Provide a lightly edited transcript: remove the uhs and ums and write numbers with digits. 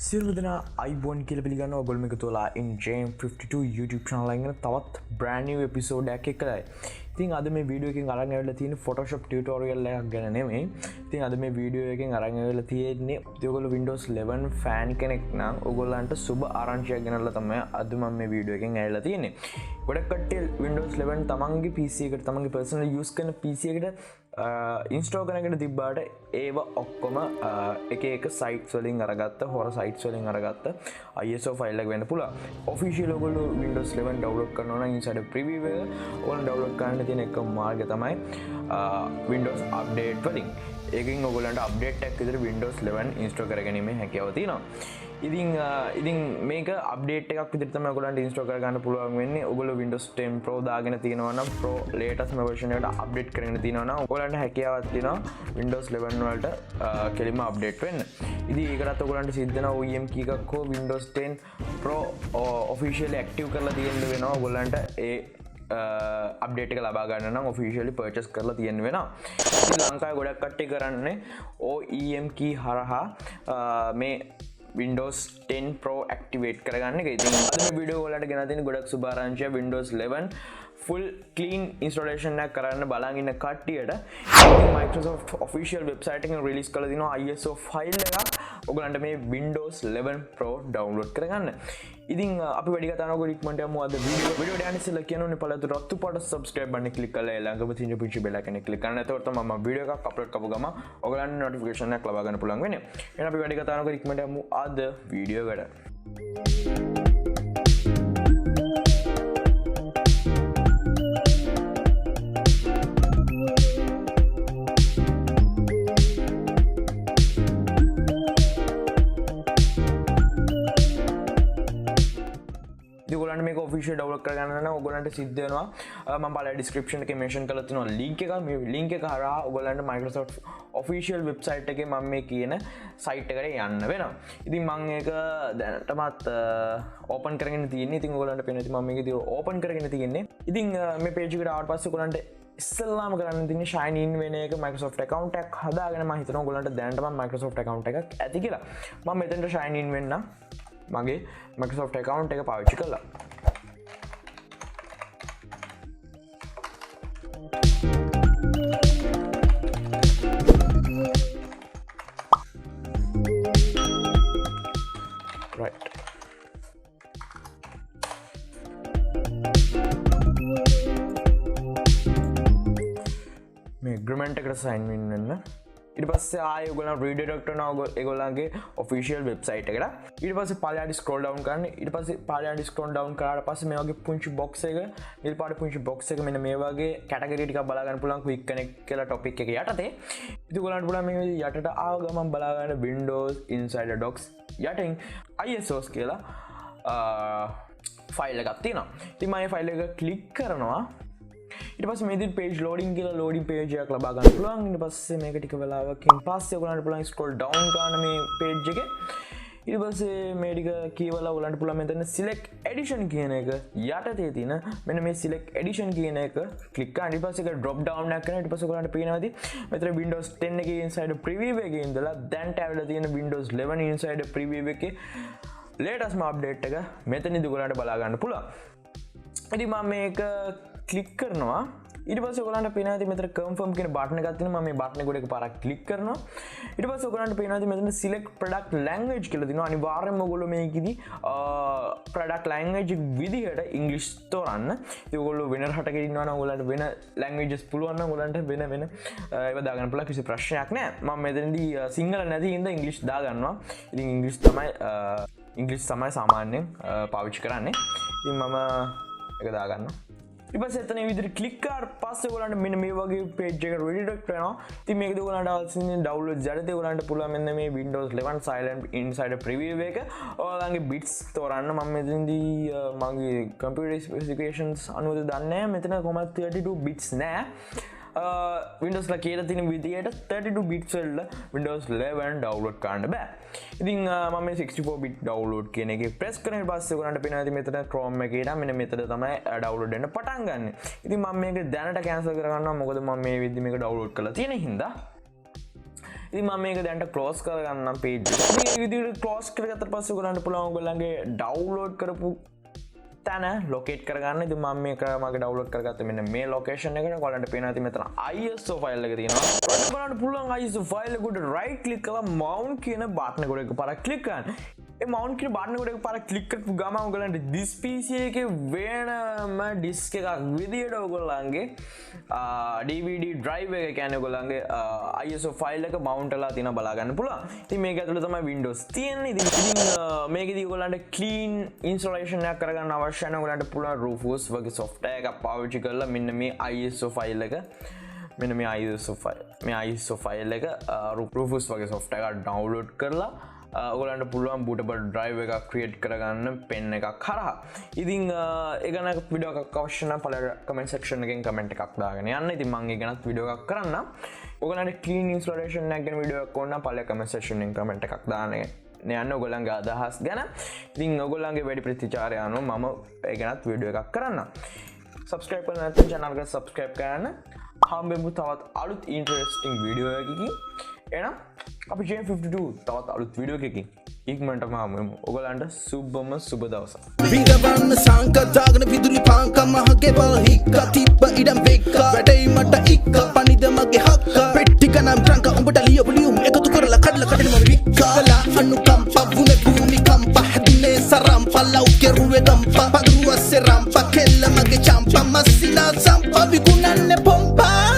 සියලුම දෙනා අයිබෝන් කියලා පිළිගන්නවා ඔයගොල්ලෝ මේක තුලා in Jam52 YouTube channel එකෙන් තවත් brand new episode එකක් එක්කයි. ඉතින් අද මේ වීඩියෝ එකෙන් අරන් ඇවිල්ලා තියෙන Photoshop tutorial එකක් ගැන නෙමෙයි. ඉතින් අද මේ වීඩියෝ එකෙන් අරන් ඇවිල්ලා තියෙන්නේ ඔයගොල්ලෝ Windows 11 fan කෙනෙක් නම් ඔයගොල්ලන්ට සුබ ආරංචියක් ගෙනල්ලා තමයි අද මම මේ වීඩියෝ එකෙන් ඇවිල්ලා තියෙන්නේ. ගොඩක් කට්ටිය Windows 11 තමන්ගේ PC එකට තමන්ගේ personal use කරන PC එකට ඉන්ස්ටෝල් කරනකට තිබ්බාට ඒව ඔක්කොම එක සයිට්ස් වලින් අරගත්ත හොර සයිට්ස් වලින් අරගත්ත ISO ෆයිල් එකක් වෙන්න පුළුවන්. ඔෆිෂියල් ඔයගොල්ලෝ Windows 11 ඩවුන්ලෝඩ් කරනවා නම් inside preview එක ඔයාලා ඩවුන්ලෝඩ් කරන්න තියෙන එකම මාර්ගය තමයි Windows update වලින්. ඒකෙන් ඔයගොල්ලන්ට අප්ඩේට් එකක් විතර Windows 11 ඉන්ස්ටෝල් කරගැනීමේ හැකියාව තියෙනවා. ඉතින් මේක අප්ඩේට් එකක් විදිහට තමයි ඔයගොල්ලන්ට ඉන්ස්ටෝල් කරගන්න පුළුවන් වෙන්නේ. ඔයගොල්ලෝ Windows 10 Pro දාගෙන තියෙනවා නම් Pro latest version එකට අප්ඩේට් කරගෙන තියෙනවා නම් ඔයගොල්ලන්ට හැකියාවක් තියෙනවා Windows 11 වලට කෙලින්ම අප්ඩේට් වෙන්න. ඉතින් ඒකටත් ඔයගොල්ලන්ට සිද්ධ වෙනවා OEM key එකක් හෝ Windows 10 Pro officially active කරලා තියෙන්න වෙනවා. ඔයගොල්ලන්ට ඒ අප්ඩේට් එක ලබා ගන්න නම් ඔෆිෂියලි පර්චේස් කරලා තියෙන්න වෙනවා. ඉතින් ලංකාවේ ගොඩක් කට්ටිය කරන්නේ OEM key හරහා මේ Windows 10 Pro activate කරගන්න එක. ඉතින් අද මේ වීඩියෝ වලට ගෙන තියෙන ගොඩක් සුබ ආරංචිය Windows 11 full clean installation එකක් කරන්න බලන් ඉන්න කට්ටියට Microsoft official website එකෙන් release කරලා දිනවා ISO file එකක් ඔයගලන්ට මේ Windows 11 Pro download කරගන්න. ඉතින් අපි වැඩි කතා නොකර ඉක්මනට යමු අද වීඩියෝ යන ඉස්සෙල්ලා කියනෝනේ පළතුරු රතු පාට subscribe button එක click කරලා ළඟම තියෙන පිංචි bell icon එක click කරන්න. එතකොට තමයි මම වීඩියෝ එකක් අප්ලෝඩ් කරපු ගම ඔයගලන්ට notification එකක් ලබා ගන්න පුළුවන් වෙන්නේ. එහෙනම් අපි වැඩි කතා නොකර ඉක්මනට යමු අද වීඩියෝ එකට. ඔයගොල්ලන්ට මේක ඔෆිෂියල් ඩවුන්ලෝඩ් කරගන්න නම් ඔයගොල්ලන්ට සිද්ධ වෙනවා මම පළවෙනි description එකේ mention කරලා තියෙනවා link එක. මේ link එක හරහා ඔයගොල්ලන්ට Microsoft official website එකේ මම මේ කියන site එකට යන්න වෙනවා. ඉතින් මම ඒක දැනටමත් open කරගෙන තියෙන්නේ. ඉතින් ඔයගොල්ලන්ට පේනවා ඉතින් මම මේක ඉතින් open කරගෙන තියෙන්නේ. ඉතින් මේ page එකට ආවට පස්සේ ඔයගොල්ලන්ට ඉස්සෙල්ලාම කරන්න තියෙන්නේ sign in වෙන එක. Microsoft account එකක් හදාගෙන මම හිතනවා ඔයගොල්ලන්ට දැනටම Microsoft account එකක් ඇති කියලා. මම මෙතනට sign in වෙන්න මගේ Microsoft account එක පාවිච්චි කළා. Right. මේ agreement එකට sign in වෙන්න. ඊට පස්සේ ආයෙ ඔයගොල්ලෝ redirect කරනවා ඒගොල්ලන්ගේ official website එකට. ඊට පස්සේ පළයට scroll down කරන්න. ඊට පස්සේ පළයට scroll down කරාට පස්සේ මේ වගේ පුංචි box එක නිල් පාට පුංචි box එක මෙන්න මේ වගේ category ටිකක් බලා ගන්න පුළුවන් quick connect කියලා topic එක යටතේ. ඉතින් ඔයගොල්ලන්ට පුළුවන් මේ යටට ආව ගමන් බලා ගන්න Windows Insider Docs යටින් ISOs කියලා ෆයිල් එකක් තියෙනවා. ඉතින් මම මේ ෆයිල් එක ක්ලික් කරනවා. ඊට පස්සේ මේ විදිහට page loading කියලා loading page එකක් ලබා ගන්න පුළුවන්. ඊට පස්සේ මේක ටික වෙලාවකින් පස්සේ ඔයගලන්ට පුළුවන් scroll down කරන මේ page එකේ. ඊට පස්සේ මේ ටික කියවලා ඔයගලන්ට පුළුවන් මෙතන select edition කියන එක යටතේ තියෙන මෙන්න මේ select edition කියන එක click කරලා ඊට පස්සේ ඒක drop down එකක් කරනවා. ඊට පස්සේ ඔයගලන්ට පේනවාදී මෙතන Windows 10 එකේ inside preview එකේ ඉඳලා දැන්ට ඇවිල්ලා තියෙන Windows 11 inside preview එකේ latest update එක මෙතනදී ඔයගලන්ට බලා ගන්න පුළුවන්. ඉතින් මම මේක ක්ලික් කරනවා. ඊට පස්සේ ඔයගලන්ට පේනවා ඉතින් මෙතන confirm කියන බටන් එකක් තියෙනවා. මම මේ බටන් එක උඩ එකපාරක් ක්ලික් කරනවා. ඊට පස්සේ ඔයගලන්ට පේනවා ඉතින් මෙතන select product language කියලා තියෙනවා. අනිවාර්යයෙන්ම ඔයගොල්ලෝ මේකෙදි product language විදිහට English තෝරන්න. ඉතින් ඔයගොල්ලෝ වෙන රටක ඉන්නවා නම් ඔයගලන්ට වෙන languages පුළුවන් නම් ඔයගලන්ට වෙන ඒවා දාගන්න පුළුවන්. කිසි ප්‍රශ්නයක් නැහැ. මම මෙතනදී සිංහල නැති හින්දා English දාගන්නවා. ඉතින් English තමයි සාමාන්‍යයෙන් පාවිච්චි කරන්නේ. ඉතින් මම ඒක දාගන්නවා. ඊට පස්සේ එතන මේ විදිහට ක්ලික් කරාට පස්සේ ඔයගලන්ට මෙන්න මේ වගේ page එක redirect වෙනවා. ඉතින් මේකද ඔයගලන්ට අවශ්‍ය download යටතේ ඔයගලන්ට පුළුවන් මෙන්න මේ Windows 11 silent inside preview එක ඔයගලන්ගේ bits තෝරන්න. මම මෙතනදී මගේ computer specifications අනුව දන්නේ නැහැ. මෙතන කොහොමද 32 bits නෑ. Windows ලා කියලා තියෙන විදිහට 32 bits වල Windows 11 download කරන්න බෑ. ඉතින් මම මේ 64 bit download කියන එකේ press කරන පස්සේ ඔයගලන්ට පේනවා ඉතින් මෙතන Chrome එකේ නම් මෙන්න මෙතන තමයි download වෙන්න පටන් ගන්න. ඉතින් මම මේක දැනට cancel කරගන්නවා මොකද මම මේ විදිහ මේක download කරලා තියෙන හින්දා. ඉතින් මම මේක දැන් ක්ලෝස් කරගන්නම් page එක. මේ විදිහට ක්ලෝස් කරගත්තට පස්සේ ඔයගලන්ට පුළුවන් ඔයගලන්ගේ download කරපු තැන ලොකේට් කරගන්න. ඉතින් මම මේක මගේ download කරගත්ත මෙන්න මේ location එකට. ඔයගලන්ට පේනවා ඉතින් මෙතන ISO file එක තියෙනවා. ඔයගලන්ට පුළුවන් ISO file එකට right click කරලා mount කියන button එකට එකපාරක් click කරන්න. ඒ mount කියන button එකට එකපාරක් click කරපු ගමන් ඔයගලන්ට this PC එකේ වෙනම disk එකක් විදියට ඔයගලන්ගේ DVD drive එක කියන්නේ ඔයගලන්ගේ ISO file එක mount කරලා තියෙනවා බලා ගන්න පුළුවන්. ඉතින් මේක ඇතුළේ තමයි Windows තියෙන්නේ. ඉතින් මේකෙදි ඔයගලන්ට clean installation එකක් කරගන්න අවශ්‍ය නැහැ. ඔයගලන්ට පුළුවන් Rufus වගේ software එකක් පාවිච්චි කරලා මෙන්න මේ ISO file එක මෙන්න මේ ISO file එක Rufus වගේ software එකක් download කරලා ඔයගලන්ට පුළුවන් bootable drive එකක් create කරගන්න pen එකක් හරහා. ඉතින් ඒ ගැන වීඩියෝ එකක් අවශ්‍ය නම් පළවෙනි comment section එකෙන් comment එකක් දාගෙන යන්න. ඉතින් මම ඒ ගැනත් වීඩියෝ එකක් කරන්නම්. ඔයගලන්ට clean installation එකක් ගැන වීඩියෝ එකක් ඕන නම් පළවෙනි comment section එකෙන් comment එකක් දාන්න. යන්න ඔයගලන්ගේ අදහස් ගැන. ඉතින් ඔයගලන්ගේ වැඩි ප්‍රතිචාරය අනුව මම ඒ ගැනත් වීඩියෝ එකක් කරන්නම්. subscribe කරන්න නැත්නම් channel එකට subscribe කරන්න. හම්බෙමු තවත් අලුත් interesting වීඩියෝ එකකින්. එහෙනම් අපි J52 තවත් අලුත් වීඩියෝ එකකින් ඉක්මනටම හමුවෙමු. ඔයගලන්ට සුබම සුබ දවසක්. විඳවන්න සංකතාගෙන විදුලි පාංක මහගේ බල හික්ක තිබ්බ ඉඩම් වෙක්ක වැඩේ මට ඉක්ක